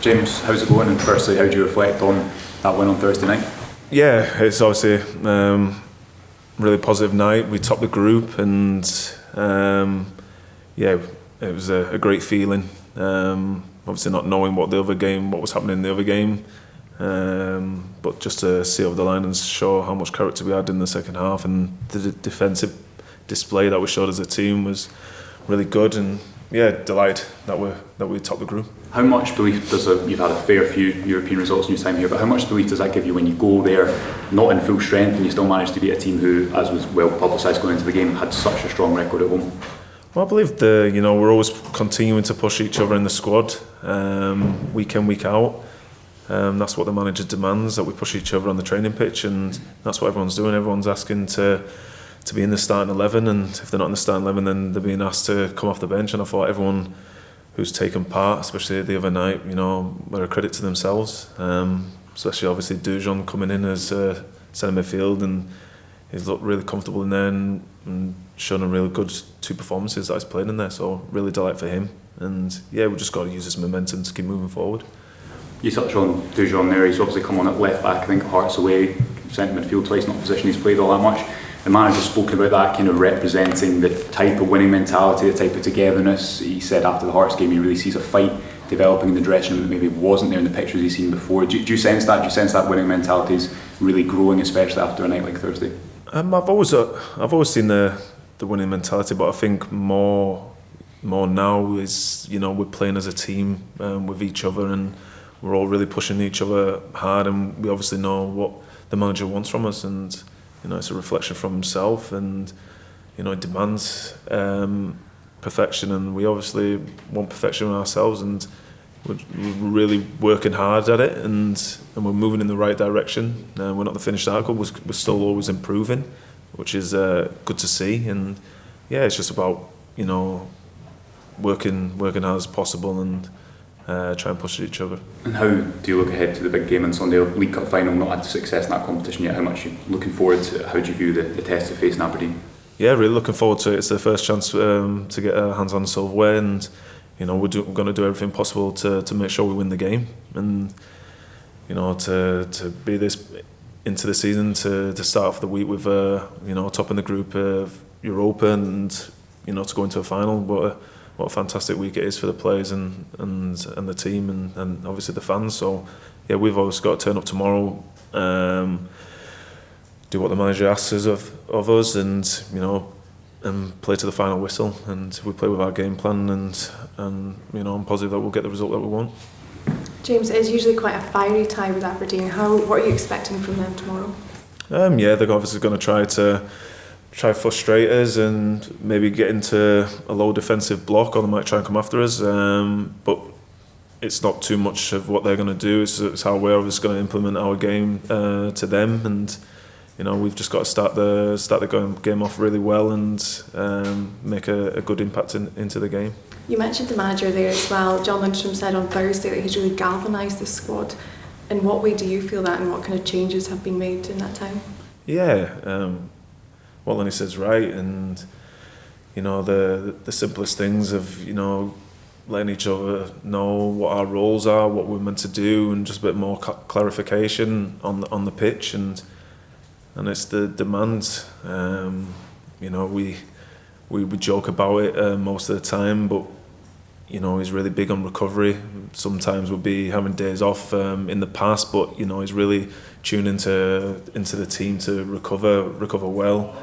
James, how's it going? And firstly, how do you reflect on that win on Thursday night? Yeah, it's obviously really positive night. We topped the group, and yeah, it was a great feeling. Obviously, not knowing what was happening in the other game, but just to see over the line and show how much character we had in the second half, and the defensive display that we showed as a team was really good. And yeah, delighted that we topped the group. How much belief you've had a fair few European results in your time here, but how much belief does that give you when you go there not in full strength and you still manage to beat a team who, as was well publicised going into the game, had such a strong record at home? Well, I believe we're always continuing to push each other in the squad, week in, week out. That's what the manager demands, that we push each other on the training pitch, and that's what everyone's doing. Everyone's asking to be in the starting 11, and if they're not in the starting 11, then they're being asked to come off the bench. And I thought everyone who's taken part, especially the other night, were a credit to themselves. Especially obviously Dujon coming in as centre midfield, and he's looked really comfortable in there and shown a really good 2 performances that he's played in there. So really delight for him. And yeah, we've just got to use this momentum to keep moving forward. You touched on Dujon there. He's obviously come on at left back. I think Hearts away, centre midfield twice, not a position he's played all that much. The manager's spoken about that kind of representing the type of winning mentality, the type of togetherness. He said after the Hearts game he really sees a fight developing in the dressing room that maybe wasn't there in the pictures he's seen before. Do you sense that? Do you sense that winning mentality is really growing, especially after a night like Thursday? I've always seen the winning mentality, but I think more now is we're playing as a team with each other, and we're all really pushing each other hard, and we obviously know what the manager wants from us, and it's a reflection from himself, and it demands perfection, and we obviously want perfection in ourselves, and we're really working hard at it, and we're moving in the right direction. We're not the finished article, we're still always improving, which is good to see. And yeah, it's just about working hard as possible, and try and push each other. And how do you look ahead to the big game on Sunday? League Cup Final, not had success in that competition yet. How much are you looking forward to it? How do you view the test of facing Aberdeen? Yeah, really looking forward to it. It's the first chance to get our hands on silverware, and we're going to do everything possible to make sure we win the game, and to be this into the season, to start off the week with top in the group of Europa, and to go into a final. What a fantastic week it is for the players and the team, and obviously the fans. So yeah, we've always got to turn up tomorrow, do what the manager asks us of us, and play to the final whistle, and we play with our game plan, and I'm positive that we'll get the result that we want. James, it is usually quite a fiery tie with Aberdeen. What are you expecting from them tomorrow? Yeah, they're obviously going to try frustrate us and maybe get into a low defensive block, or they might try and come after us, but it's not too much of what they're going to do. It's how we're obviously going to implement our game to them, and we've just got to start the game off really well, and make a good impact into the game. You mentioned the manager there as well. John Lundstrom said on Thursday that he's really galvanised the squad. In what way do you feel that, and what kind of changes have been made in that time? Yeah, what Lenny says right, and the simplest things of letting each other know what our roles are, what we're meant to do, and just a bit more clarification on the pitch, and it's the demands. We joke about it most of the time, but he's really big on recovery. Sometimes we'll be having days off in the past, but he's really tuned into the team to recover well.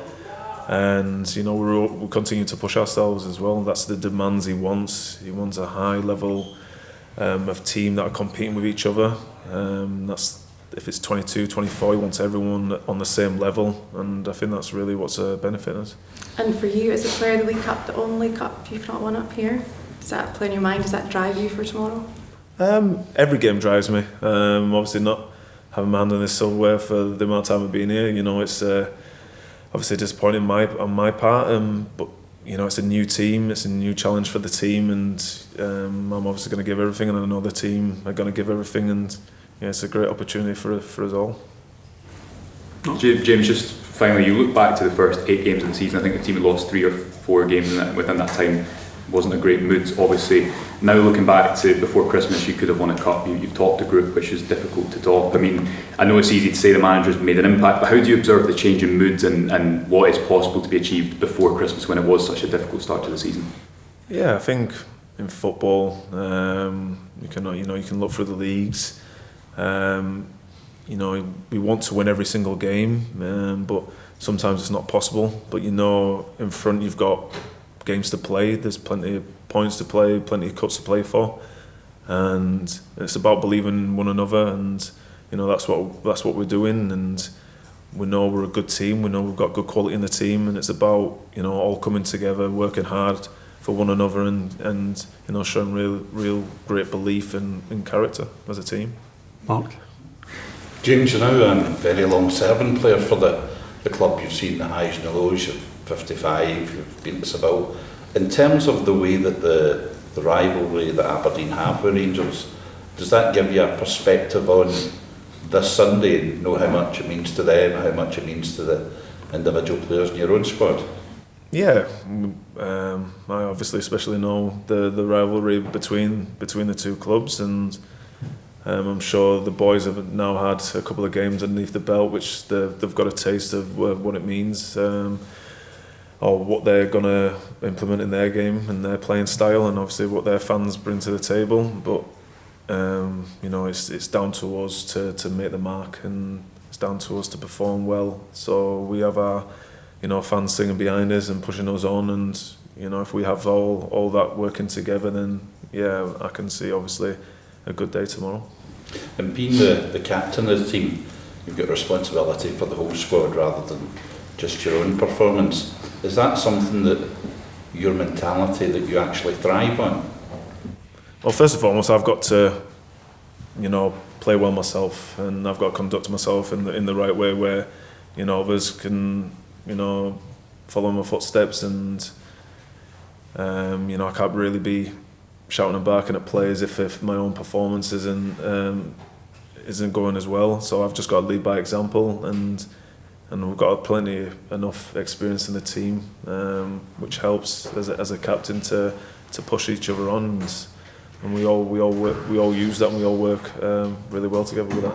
And we'll continue to push ourselves as well. That's the demands he wants. He wants a high level of team that are competing with each other. That's if it's 22, 24, he wants everyone on the same level, and I think that's really what's benefiting us. And for you, as a player of the League Cup, the only cup you've not won up here, does that play in your mind? Does that drive you for tomorrow? Every game drives me. Obviously not having my hand on this silverware for the amount of time I've been here. It's obviously disappointing on my part, but it's a new team, it's a new challenge for the team, and I'm obviously going to give everything, and I know the team are going to give everything, and it's a great opportunity for us all. James, just finally, you look back to the first 8 games of the season. I think the team had lost 3 or 4 games within that time. wasn't a great mood. Obviously, now looking back to before Christmas, you could have won a cup. You've topped a group, which is difficult to top. I mean, I know it's easy to say the manager's made an impact, but how do you observe the change in moods and what is possible to be achieved before Christmas when it was such a difficult start to the season? Yeah, I think in football, you can look through the leagues. We want to win every single game, but sometimes it's not possible. But in front you've got games to play. There's plenty of points to play, plenty of cups to play for, and it's about believing in one another. And that's what we're doing. And we know we're a good team. We know we've got good quality in the team, and it's about all coming together, working hard for one another, and showing real great belief in character as a team. Mark? James, you're now a very long-serving player for the club. You've seen the highs and the lows. You're 55. You've been to Seville. In terms of the way that the rivalry that Aberdeen have with Rangers, does that give you a perspective on this Sunday and know how much it means to them, how much it means to the individual players in your own squad? Yeah, I obviously especially know the rivalry between the two clubs, and I'm sure the boys have now had a couple of games underneath the belt, which they've got a taste of what it means, or what they're going to implement in their game and their playing style, and obviously what their fans bring to the table. But it's down to us to make the mark, and it's down to us to perform well. So we have our fans singing behind us and pushing us on, and if we have all that working together, then yeah, I can see obviously a good day tomorrow. And being the captain of the team, you've got responsibility for the whole squad rather than just your own performance. Is that something that your mentality that you actually thrive on? Well, first and foremost, I've got to play well myself, and I've got to conduct myself in the right way where others can follow my footsteps, and I can't really be shouting and barking at players if my own performance isn't going as well. So I've just got to lead by example, and we've got enough experience in the team, which helps as a captain to push each other on, and we all use that, and we all work really well together with that.